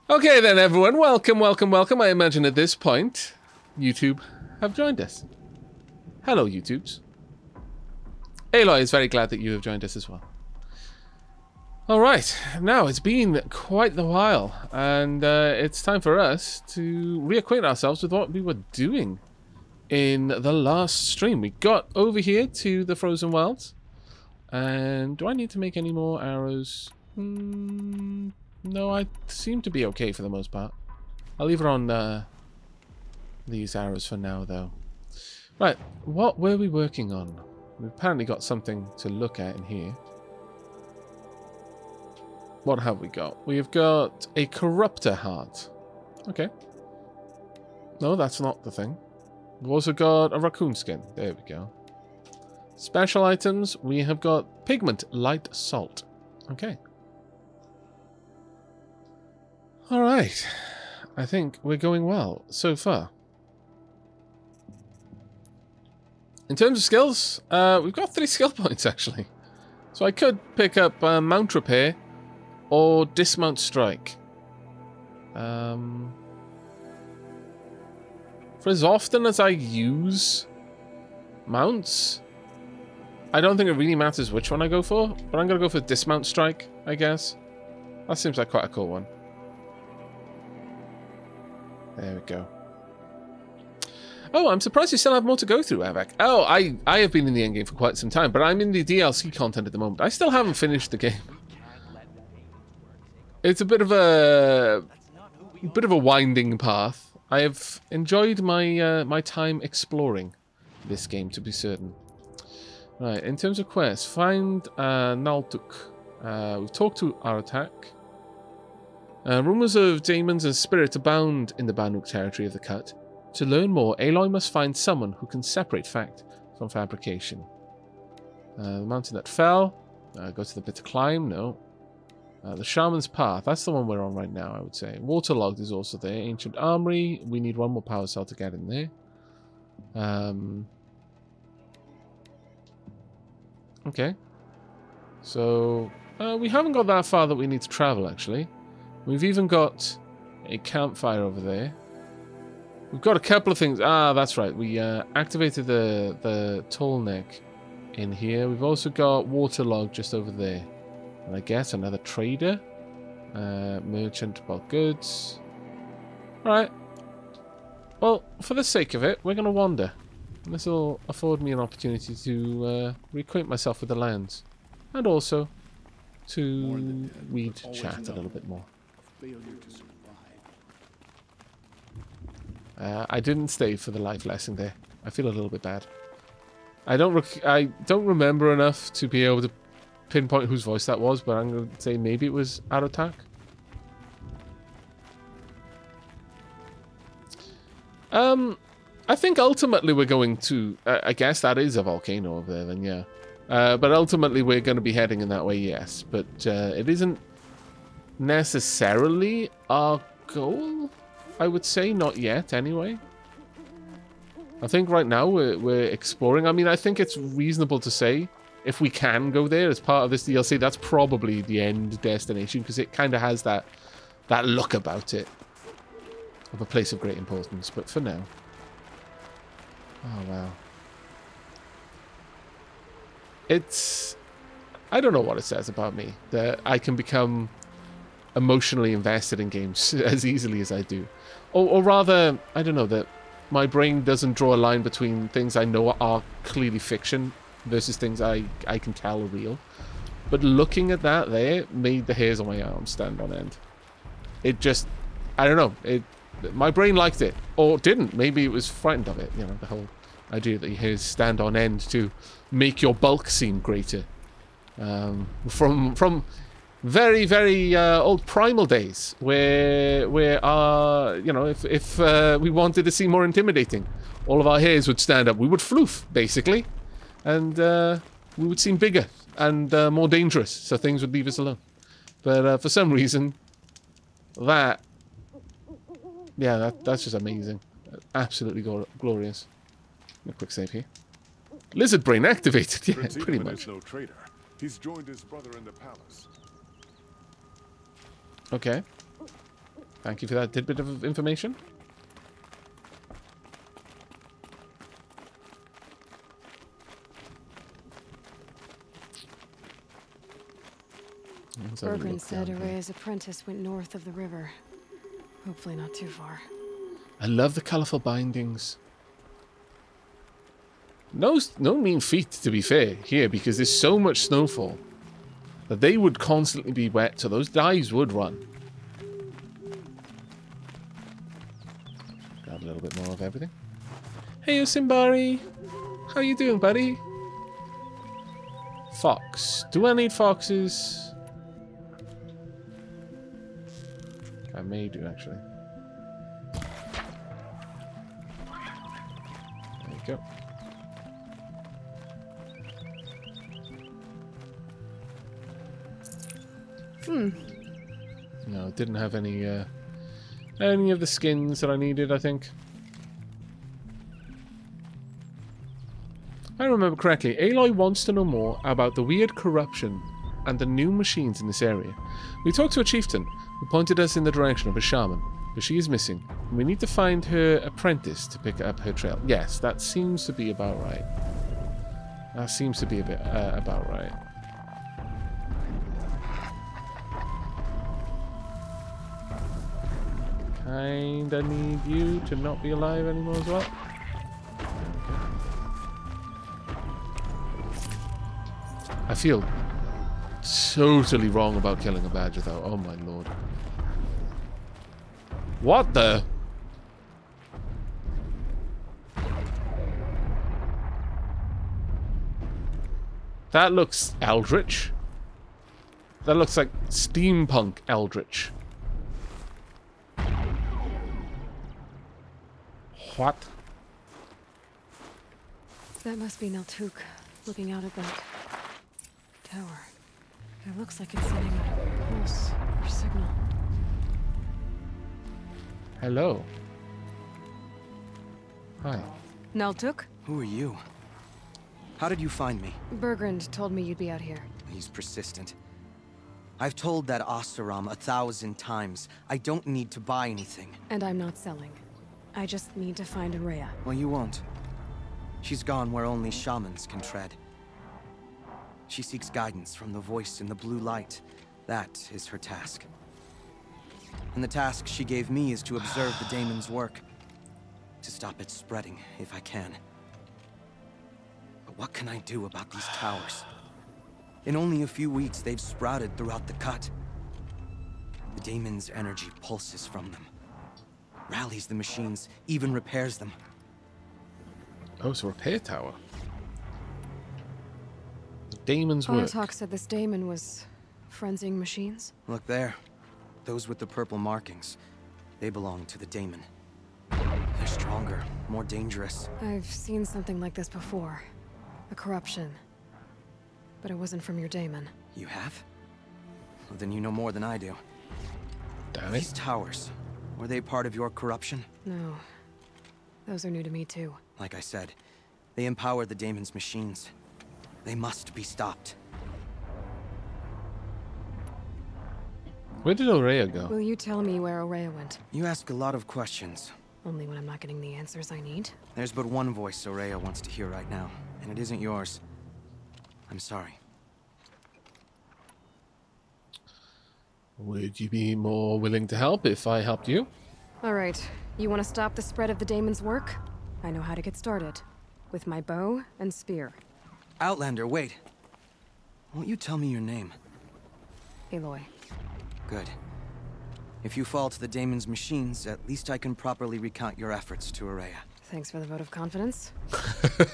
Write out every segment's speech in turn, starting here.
Okay then, everyone. Welcome, welcome, welcome. I imagine at this point, YouTube have joined us. Hello, YouTubes. Aloy is very glad that you have joined us as well. Alright, now it's been quite the while, and it's time for us to reacquaint ourselves with what we were doing in the last stream. We got over here to the Frozen Wilds, and do I need to make any more arrows? No, I seem to be okay for the most part. I'll leave it on these arrows for now, though. Right, what were we working on? We've apparently got something to look at in here. What have we got? We've got a corruptor heart. Okay. No, that's not the thing. We've also got a raccoon skin. There we go. Special items, we have got pigment light salt. Okay. Alright. I think we're going well so far. In terms of skills, we've got 3 skill points actually. So I could pick up mount repair or dismount strike. For as often as I use mounts, I don't think it really matters which one I go for, but I'm going to go for dismount strike, I guess. That seems like quite a cool one. There we go. Oh, I'm surprised you still have more to go through, Aavak. Oh, I have been in the endgame for quite some time, but I'm in the DLC content at the moment. I still haven't finished the game. It's a bit of a winding path. I have enjoyed my my time exploring this game, to be certain. Right, in terms of quests, find Naltuk. We've talked to Aavak. Rumors of demons and spirits abound in the Banuk territory of the Cut. To learn more, Aloy must find someone who can separate fact from fabrication. The mountain that fell. Go to the bit to climb. No. The Shaman's Path. That's the one we're on right now, I would say. Waterlogged is also there. Ancient Armory. We need 1 more power cell to get in there. Okay. So, we haven't got that far that we need to travel, actually. We've even got a campfire over there. We've got a couple of things. Ah, that's right. We activated the tall neck in here. We've also got waterlogged just over there. And I guess another trader. Merchant bulk goods. Alright. Well, for the sake of it, we're going to wander. This will afford me an opportunity to reacquaint myself with the lands. And also to read chat a little bit more. I didn't stay for the life lesson there. I feel a little bit bad. I don't remember enough to be able to pinpoint whose voice that was, but I'm going to say maybe it was Aavak. I think ultimately we're going to... I guess that is a volcano over there then, yeah. But ultimately we're going to be heading in that way, yes. But it isn't necessarily our goal, I would say. Not yet, anyway. I think right now we're exploring. I mean, I think it's reasonable to say if we can go there as part of this DLC, that's probably the end destination, because it kind of has that look about it of a place of great importance. But for now... Oh, wow. It's... I don't know what it says about me, that I can become emotionally invested in games as easily as I do. Or rather, I don't know, that my brain doesn't draw a line between things I know are clearly fiction versus things I can tell are real. But looking at that there made the hairs on my arm stand on end. It just... I don't know. My brain liked it. Or didn't. Maybe it was frightened of it. You know, the whole idea that your hairs stand on end to make your bulk seem greater. From very, very old primal days, where you know, if we wanted to seem more intimidating, all of our hairs would stand up. We would floof, basically, and we would seem bigger and more dangerous, so things would leave us alone. But for some reason, that's just amazing. Absolutely glorious. A quick save here. Lizard brain activated. Yeah, pretty much. No traitor. He's joined his brother in the palace. Okay. Thank you for that tidbit of information. Bergren said Araya's apprentice went north of the river. Hopefully not too far. I love the colourful bindings. No mean feat, to be fair, here, because there's so much snowfall that they would constantly be wet, so those dyes would run. Grab a little bit more of everything. Hey, Simbari! How you doing, buddy? Fox. Do I need foxes? I may do, actually. There you go. No, didn't have any of the skins that I needed, I think. If I remember correctly, Aloy wants to know more about the weird corruption and the new machines in this area. We talked to a chieftain who pointed us in the direction of a shaman, but she is missing. We need to find her apprentice to pick up her trail. Yes, that seems to be about right. That seems to be a bit about right. Kinda need you to not be alive anymore as well. I feel totally wrong about killing a badger though. Oh my lord. What the? That looks eldritch. That looks like steampunk eldritch. What? That must be Naltuk, looking out at that tower. It looks like it's sending out a pulse or signal. Hello. Hi. Naltuk? Who are you? How did you find me? Bergrand told me you'd be out here. He's persistent. I've told that Oseram 1,000 times. I don't need to buy anything. And I'm not selling. I just need to find Araya. Well, you won't. She's gone where only shamans can tread. She seeks guidance from the voice in the blue light. That is her task. And the task she gave me is to observe the Daemon's work. To stop it spreading, if I can. But what can I do about these towers? In only a few weeks, they've sprouted throughout the cut. The Daemon's energy pulses from them. Rallies the machines, even repairs them. Oh, so repair tower. The Daemon's work. Aavak said this Daemon was frenzying machines. Look there. Those with the purple markings. They belong to the Daemon. They're stronger, more dangerous. I've seen something like this before. A corruption. But it wasn't from your Daemon. You have? Well, then you know more than I do. Damn These it. towers, were they part of your corruption? No. Those are new to me too. Like I said, they empower the Daemon's machines. They must be stopped. Where did Araya go? Will you tell me where Araya went? You ask a lot of questions. Only when I'm not getting the answers I need. There's but one voice Araya wants to hear right now, and it isn't yours. I'm sorry. Would you be more willing to help if I helped you? Alright, you want to stop the spread of the Daemon's work? I know how to get started. With my bow and spear. Outlander, wait. Won't you tell me your name? Aloy. Good. If you fall to the Daemon's machines, at least I can properly recount your efforts to Araya. Thanks for the vote of confidence.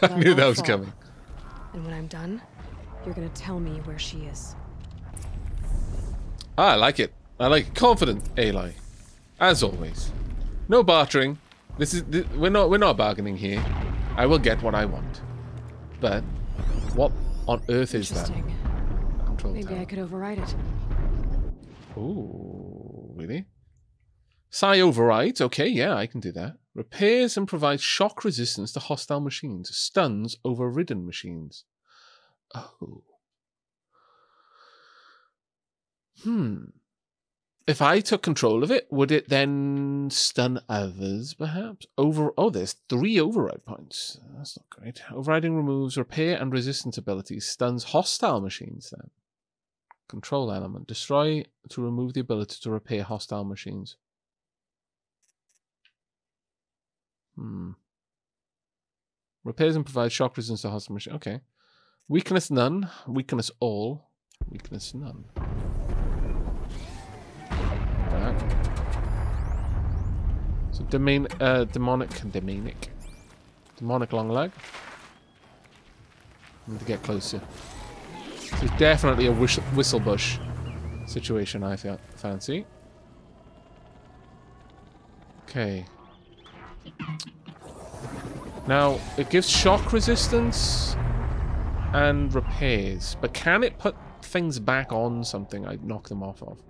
I knew that was coming. And when I'm done, you're gonna tell me where she is. I like it. I like it. Confident, Aloy. As always. No bartering. We're not bargaining here. I will get what I want. But what on earth is that? Interesting. Control Maybe tower. I could override it. Ooh, really? Psi overrides. Okay, yeah, I can do that. Repairs and provides shock resistance to hostile machines. Stuns overridden machines. Oh. if I took control of it, would it then stun others, perhaps? Oh, there's 3 override points. That's not great. Overriding removes repair and resistance abilities. Stuns hostile machines, then. Control element. Destroy to remove the ability to repair hostile machines. Repairs and provides shock resistance to hostile machines. Okay. Weakness none. Weakness all. Weakness none. So demonic long leg. I need to get closer. This is definitely a whistle-bush situation, I fancy. Okay. Now, it gives shock resistance and repairs, but can it put things back on something I'd knock them off of?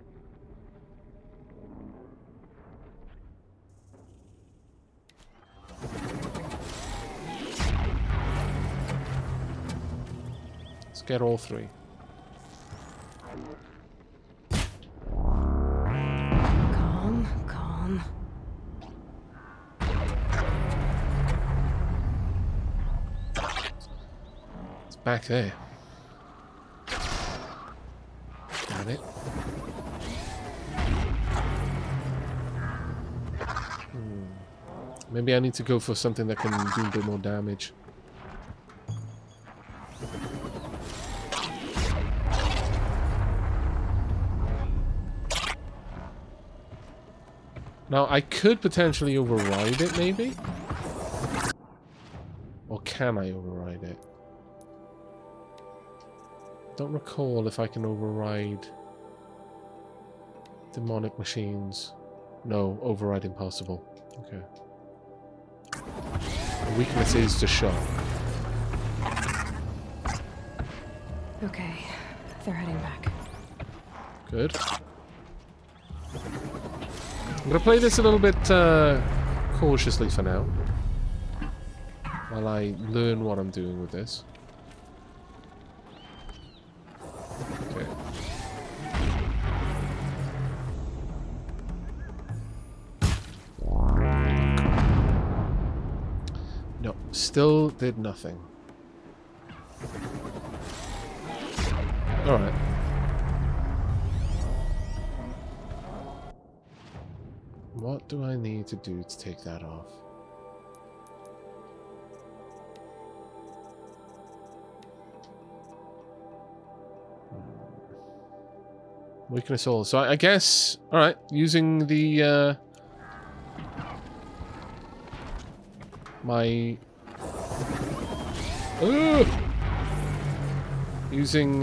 Let's get all 3. Calm. It's back there. Got it. Maybe I need to go for something that can do a bit more damage. Now, I could potentially override it, maybe? Or can I override it? Don't recall if I can override demonic machines. No, override impossible. Okay. The weakness is to shock. Okay, they're heading back. Good. I'm going to play this a little bit cautiously for now, while I learn what I'm doing with this. Okay. No, still did nothing. Alright. What do I need to do to take that off? Weakness all. So I guess, alright, using the, using,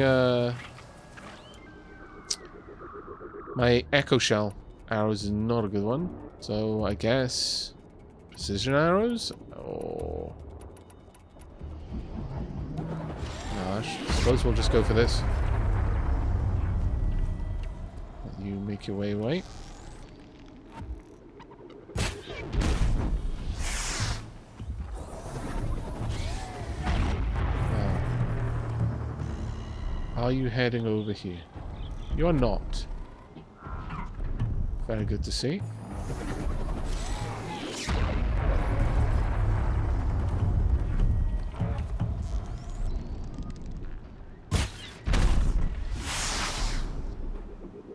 my echo shell arrows is not a good one. So I guess precision arrows? Or no, I suppose we'll just go for this. Let you make your way away. Are you heading over here? You are not. Very good to see.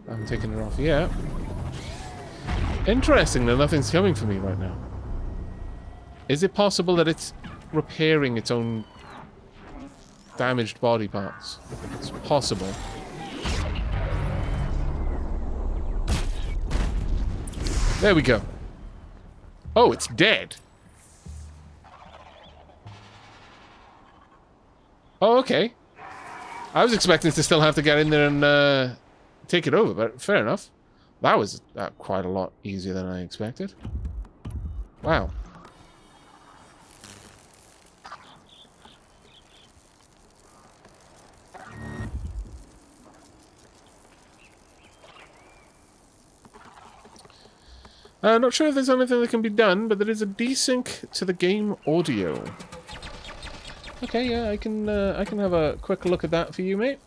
I haven't taken it off yet. Interesting that nothing's coming for me right now. Is it possible that it's repairing its own damaged body parts? It's possible. There we go. Oh, it's dead. Oh, okay. I was expecting to still have to get in there and take it over, but fair enough. That was quite a lot easier than I expected. Wow. Not sure if there's anything that can be done, but there is a desync to the game audio. Okay, yeah, I can have a quick look at that for you, mate.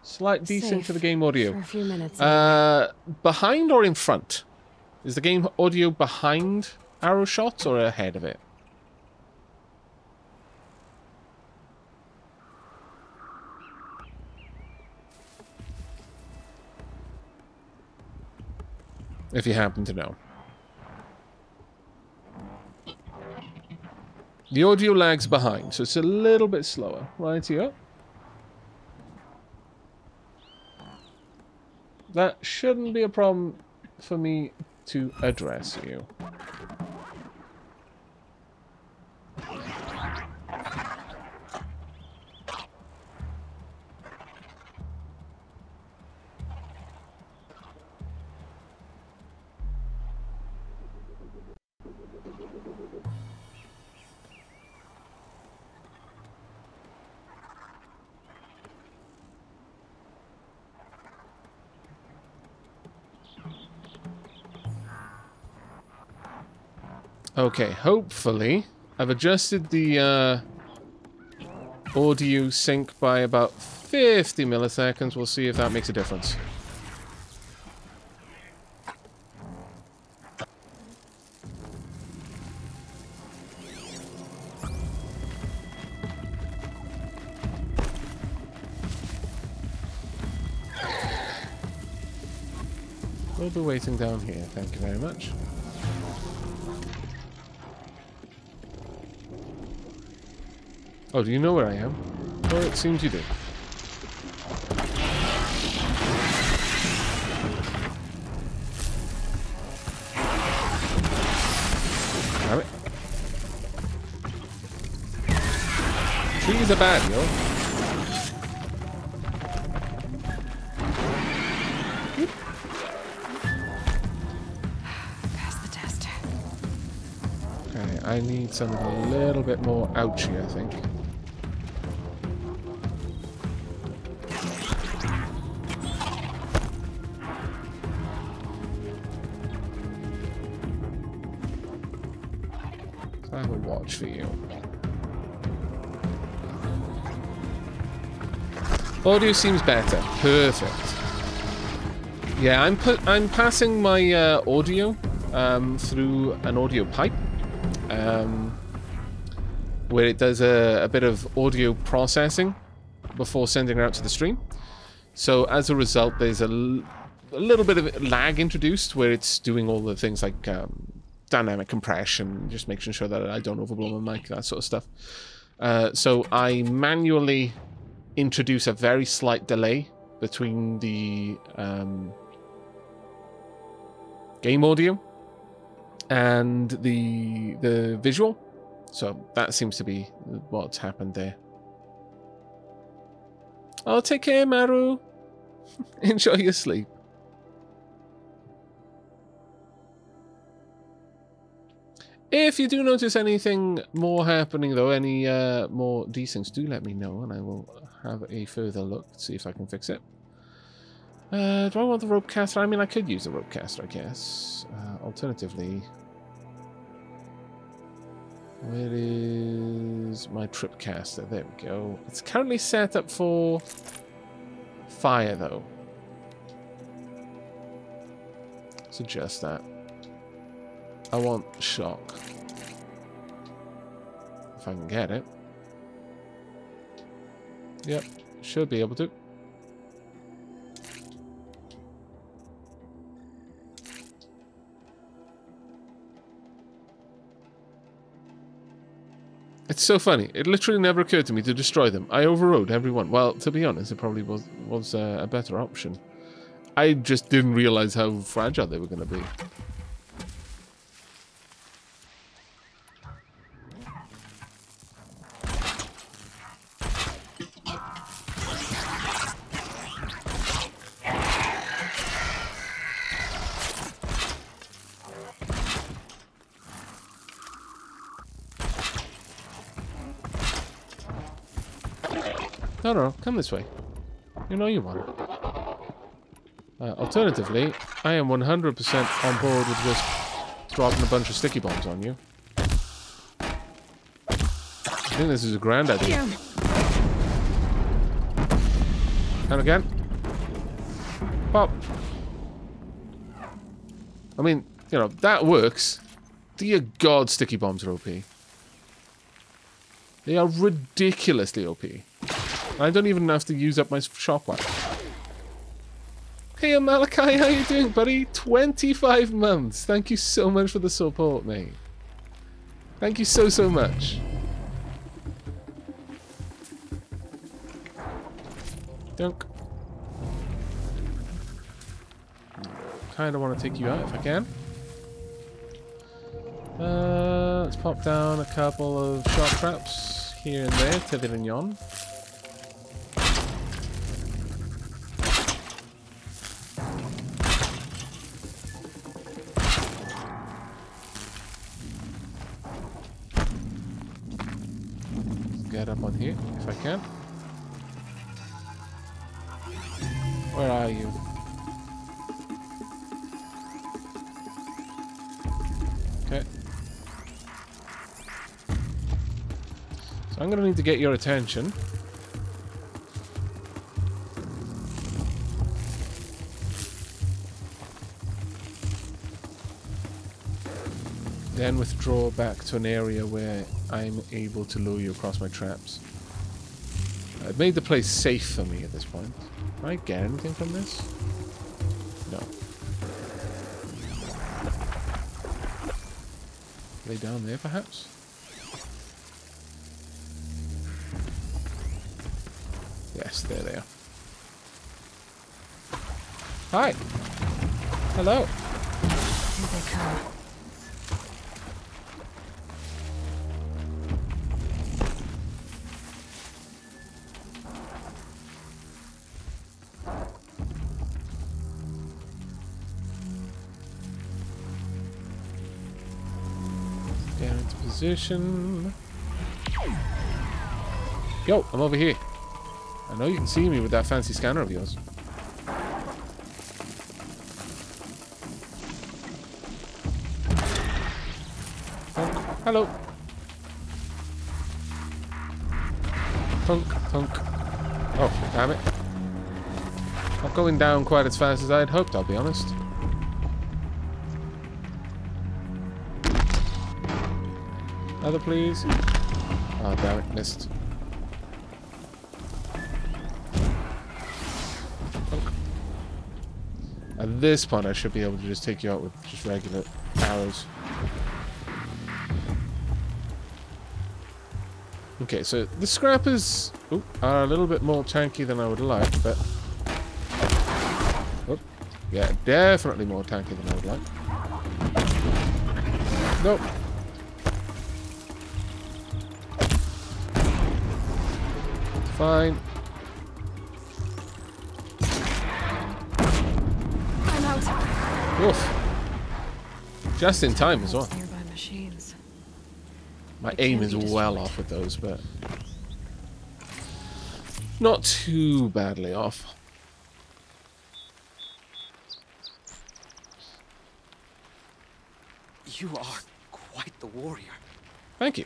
Slight desync to the game For audio. a few minutes. Behind or in front? Is the game audio behind arrow shots or ahead of it? If you happen to know. The audio lags behind, so it's a little bit slower. Right here. That shouldn't be a problem for me to address you. Okay, hopefully I've adjusted the audio sync by about 50 milliseconds. We'll see if that makes a difference. We'll be waiting down here, thank you very much. Oh, do you know where I am? Well, it seems you do. Damn it. Trees are bad, yo. Pass the test. Okay, I need something a little bit more ouchy, I think. I have a watch for you. Audio seems better. Perfect. Yeah, I'm passing my audio through an audio pipe, where it does a bit of audio processing before sending it out to the stream. So as a result, there's a little bit of lag introduced, where it's doing all the things like dynamic compression, just making sure that I don't overblow my mic, that sort of stuff. So I manually introduce a very slight delay between the game audio and the visual. So that seems to be what's happened there. Oh, take care, Maru. Enjoy your sleep. If you do notice anything more happening, though, any more desyncs, do let me know, and I will have a further look, see if I can fix it. Do I want the rope caster? I mean, I could use the rope caster, I guess. Alternatively, where is my trip caster? There we go. It's currently set up for fire, though. Let's adjust that. I want shock. If I can get it. Yep, should be able to. It's so funny. It literally never occurred to me to destroy them. I overrode every one. Well, to be honest, it probably was a better option. I just didn't realize how fragile they were going to be. No, come this way. You know you want. Alternatively, I am 100% on board with just dropping a bunch of sticky bombs on you. I think this is a grand idea. And again. Pop. I mean, you know, that works. Dear God, sticky bombs are OP. They are ridiculously OP. I don't even have to use up my shotgun. Hey, Malachi, how you doing, buddy? 25 months. Thank you so much for the support, mate. Thank you so, so much. Dunk. Kind of want to take you out if I can. Let's pop down a couple of shot traps here and there, tether and yon. Get up on here if I can. Where are you? Okay. So I'm going to need to get your attention. Then withdraw back to an area where I'm able to lure you across my traps. I've made the place safe for me at this point. Can I get anything from this? No. Are they down there, perhaps? Yes, there they are. Hi! Hello! Here they come. Position. Yo, I'm over here. I know you can see me with that fancy scanner of yours. Thunk. Hello. Thunk, thunk. Oh, damn it. Not going down quite as fast as I had hoped, I'll be honest. Other, please. Oh, damn it, missed. At this point, I should be able to just take you out with just regular arrows. Okay, so the scrappers are a little bit more tanky than I would like, but... Oh, yeah, definitely more tanky than I would like. Nope. Fine. I'm out. Oof. Just in time as well. Nearby machines. My aim is well off with those, but not too badly off. You are quite the warrior. Thank you.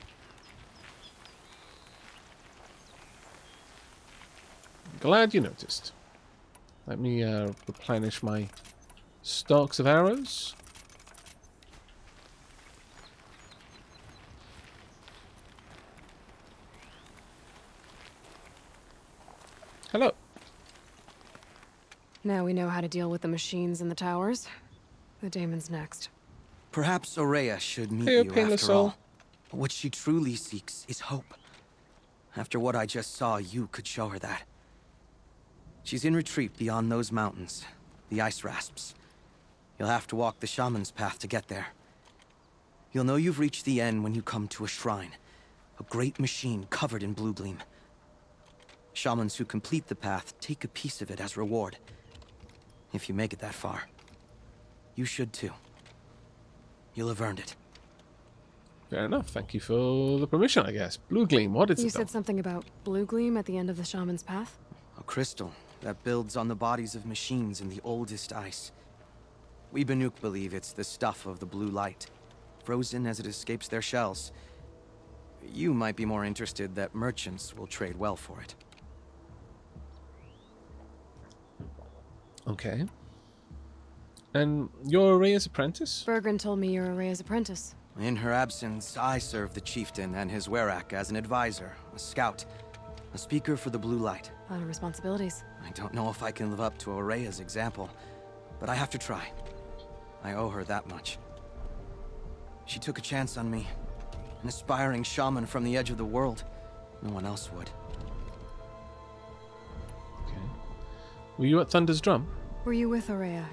Glad you noticed. Let me replenish my stocks of arrows. Hello. Now we know how to deal with the machines in the towers. The Daemon's next. Perhaps Aurea should meet Hey, you painless after all. soul. But what she truly seeks is hope. After what I just saw, you could show her that. She's in retreat beyond those mountains, the ice rasps. You'll have to walk the shaman's path to get there. You'll know you've reached the end when you come to a shrine, a great machine covered in blue gleam. Shamans who complete the path take a piece of it as reward. If you make it that far, you should too. You'll have earned it. Fair enough. Thank you for the permission, I guess. Blue gleam, what is it? You said something about blue gleam at the end of the shaman's path? A crystal that builds on the bodies of machines in the oldest ice. We Banuk believe it's the stuff of the blue light, frozen as it escapes their shells. You might be more interested that merchants will trade well for it. Okay. And you're Rhea's apprentice? Bergren told me you're Araya's apprentice. In her absence, I serve the chieftain and his werak as an advisor, a scout, a speaker for the blue light. A lot of responsibilities. I don't know if I can live up to Araya's example, but I have to try. I owe her that much. She took a chance on me. An aspiring shaman from the edge of the world. No one else would. Okay. Were you at Thunder's Drum? Were you with Araya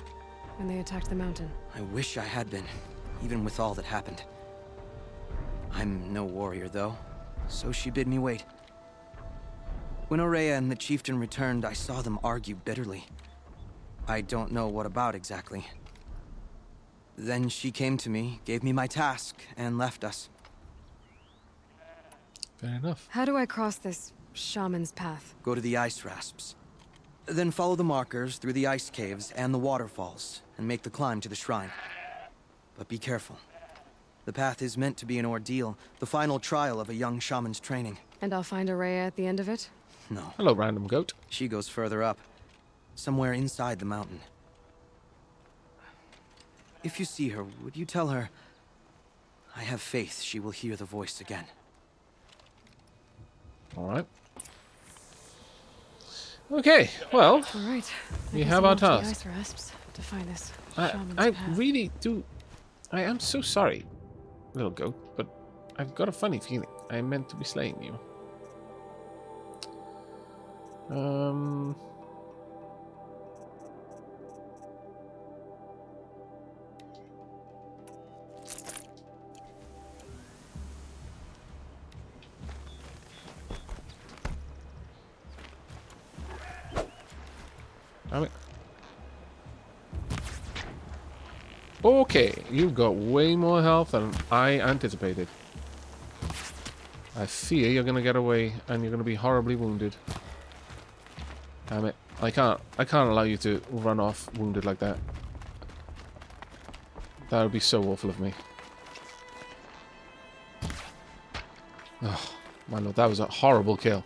when they attacked the mountain? I wish I had been, even with all that happened. I'm no warrior, though, so she bid me wait. When Araya and the chieftain returned, I saw them argue bitterly. I don't know what about exactly. Then she came to me, gave me my task, and left us. Fair enough. How do I cross this shaman's path? Go to the ice rasps. Then follow the markers through the ice caves and the waterfalls, and make the climb to the shrine. But be careful. The path is meant to be an ordeal, the final trial of a young shaman's training. And I'll find Araya at the end of it? No. Hello, random goat. She goes further up. Somewhere inside the mountain. If you see her, would you tell her... I have faith she will hear the voice again. Alright. Okay, well... Alright. We have our task. Ice rasps to find this I shaman's path. really do... I am so sorry, little goat, but I've got a funny feeling I meant to be slaying you. Okay, you've got way more health than I anticipated. I fear you're gonna get away and you're gonna be horribly wounded. Damn it. I can't allow you to run off wounded like that. That would be so awful of me. Oh, my lord, that was a horrible kill.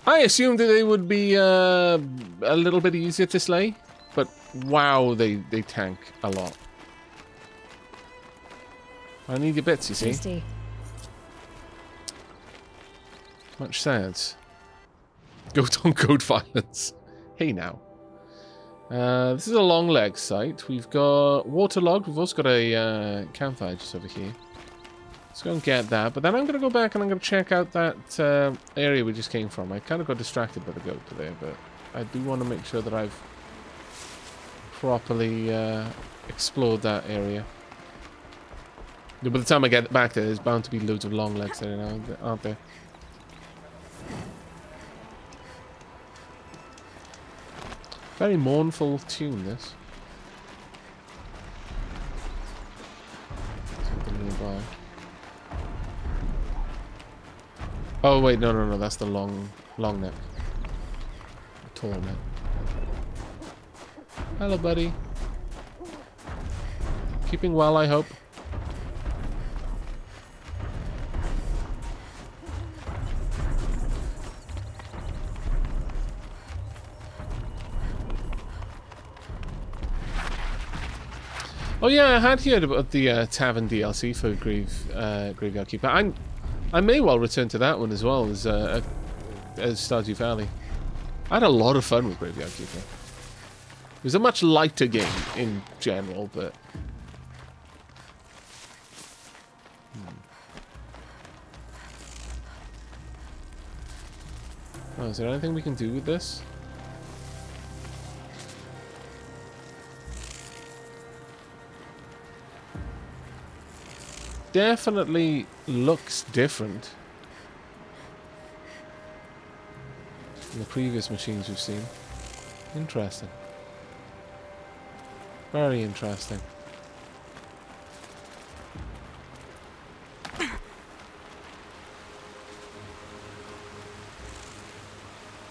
I assumed that they would be a little bit easier to slay, but wow, they tank a lot. I need your bits, you see. Tasty. Much sense. Goat on goat violence. Hey now. This is a long leg site. We've got waterlogged. We've also got a campfire just over here. Let's go and get that. But then I'm going to go back and I'm going to check out that area we just came from. I kind of got distracted by the goat today, but I do want to make sure that I've properly explored that area. By the time I get back there, there's bound to be loads of long legs there now, aren't there? Very mournful tune, this. Something nearby. Oh wait, no, that's the long neck. The tall neck. Hello, buddy. Keeping well, I hope. Oh yeah, I had heard about the Tavern DLC for Graveyard Keeper. I may well return to that one as well as Stardew Valley. I had a lot of fun with Graveyard Keeper. It was a much lighter game in general, but... Oh, is there anything we can do with this? Definitely looks different from the previous machines we've seen. Interesting. Very interesting.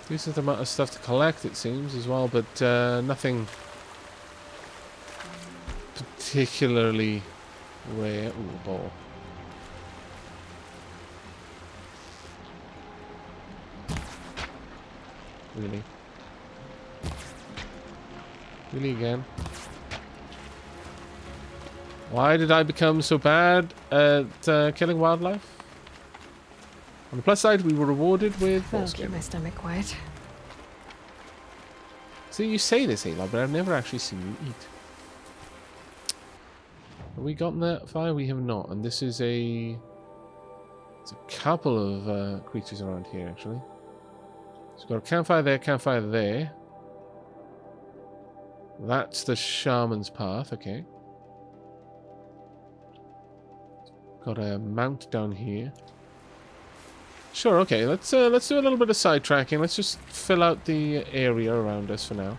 Decent amount of stuff to collect, it seems, as well, but nothing particularly rare. Ooh, ball. Really? Really again? Why did I become so bad at killing wildlife? On the plus side, we were rewarded with... That'll keep my stomach quiet. See, you say this, Aloy, but I've never actually seen you eat. Have we gotten that far? We have not. And this is a... There's a couple of creatures around here, actually. So we've got a campfire there. That's the shaman's path, okay. Got a mount down here. Sure, okay, let's do a little bit of sidetracking. Let's just fill out the area around us for now.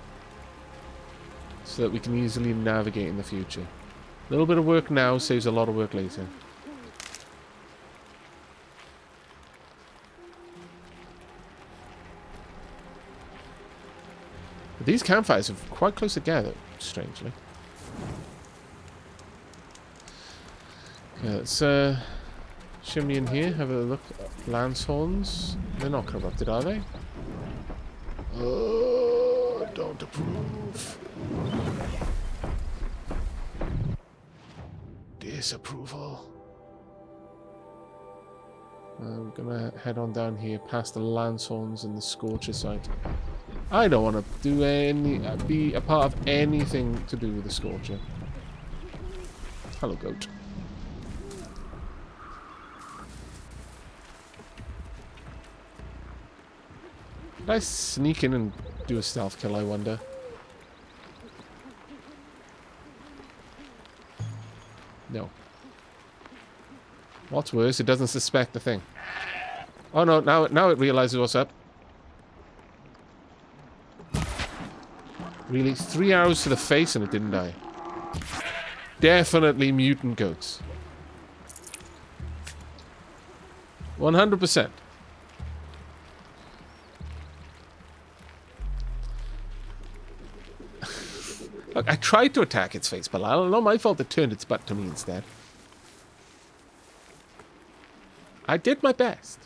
So that we can easily navigate in the future. A little bit of work now saves a lot of work later. But these campfires are quite close together, strangely. Okay, let's chimney in here, have a look. Lance horns. They're not corrupted, are they? Oh, don't approve. Disapproval. I'm gonna head on down here past the lance horns and the scorcher site. I don't want to do be a part of anything to do with the scorcher. Hello, goat. Did I sneak in and do a stealth kill, I wonder? No. What's worse, it doesn't suspect the thing. Oh no, now it realizes what's up. Really? 3 arrows to the face and it didn't die. Definitely mutant goats. 100%. Look, I tried to attack its face, but not my fault it turned its butt to me instead. I did my best.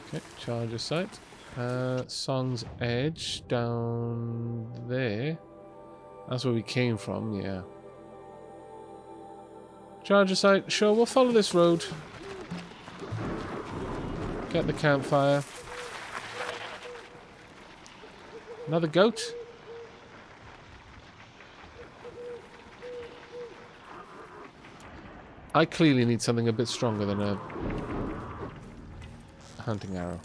Okay, charger site. Song's Edge down there. That's where we came from, yeah. Charger site, sure, we'll follow this road. Get the campfire. Another goat? I clearly need something a bit stronger than a hunting arrow.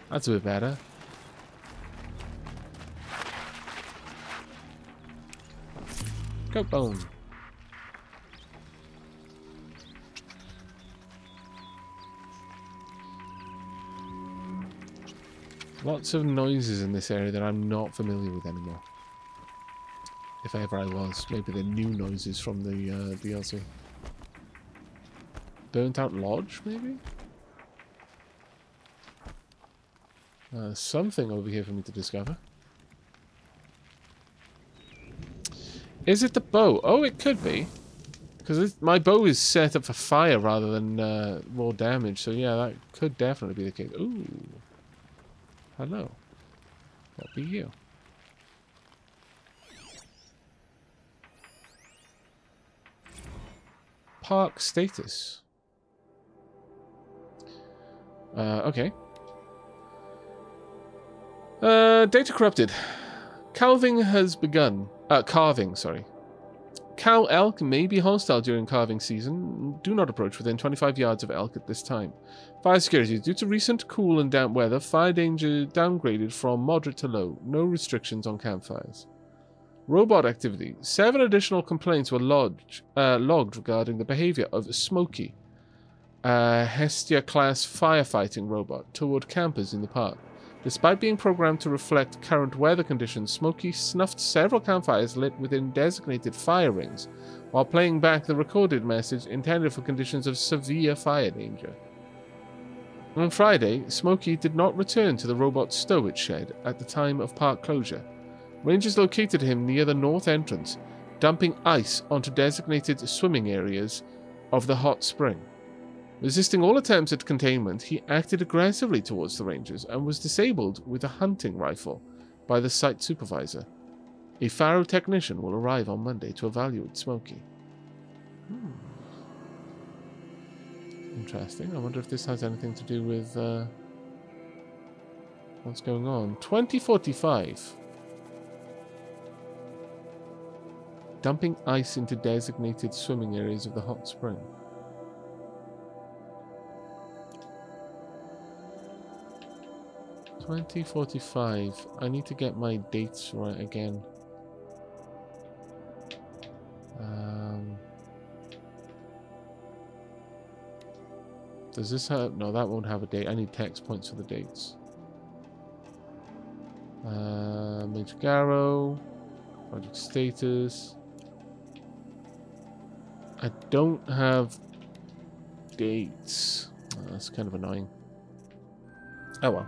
That's a bit better. Goat bone. Lots of noises in this area that I'm not familiar with anymore. If ever I was. Maybe they're new noises from the DLC. Burnt Out Lodge, maybe? Something over here for me to discover. Is it the bow? Oh, it could be. Because my bow is set up for fire rather than raw damage. So yeah, that could definitely be the case. Ooh. Hello. What be you? Park status. Okay. Data corrupted. Carving has begun. Carving, sorry. Cow elk may be hostile during calving season. Do not approach within 25 yards of elk at this time. Fire security. Due to recent cool and damp weather, fire danger downgraded from moderate to low. No restrictions on campfires. Robot activity. 7 additional complaints were logged regarding the behavior of Smokey, a Hestia-class firefighting robot, toward campers in the park. Despite being programmed to reflect current weather conditions, Smokey snuffed several campfires lit within designated fire rings, while playing back the recorded message intended for conditions of severe fire danger. On Friday, Smokey did not return to the robot's stowage shed at the time of park closure. Rangers located him near the north entrance, dumping ice onto designated swimming areas of the hot spring. Resisting all attempts at containment, he acted aggressively towards the Rangers and was disabled with a hunting rifle by the site supervisor. A Pharaoh technician will arrive on Monday to evaluate Smokey. Interesting. I wonder if this has anything to do with what's going on. 2045. Dumping ice into designated swimming areas of the hot spring. $2045. I need to get my dates right again. Does this have... No, that won't have a date. I need text points for the dates. Major Garrow. Project status. I don't have dates. That's kind of annoying. Oh well.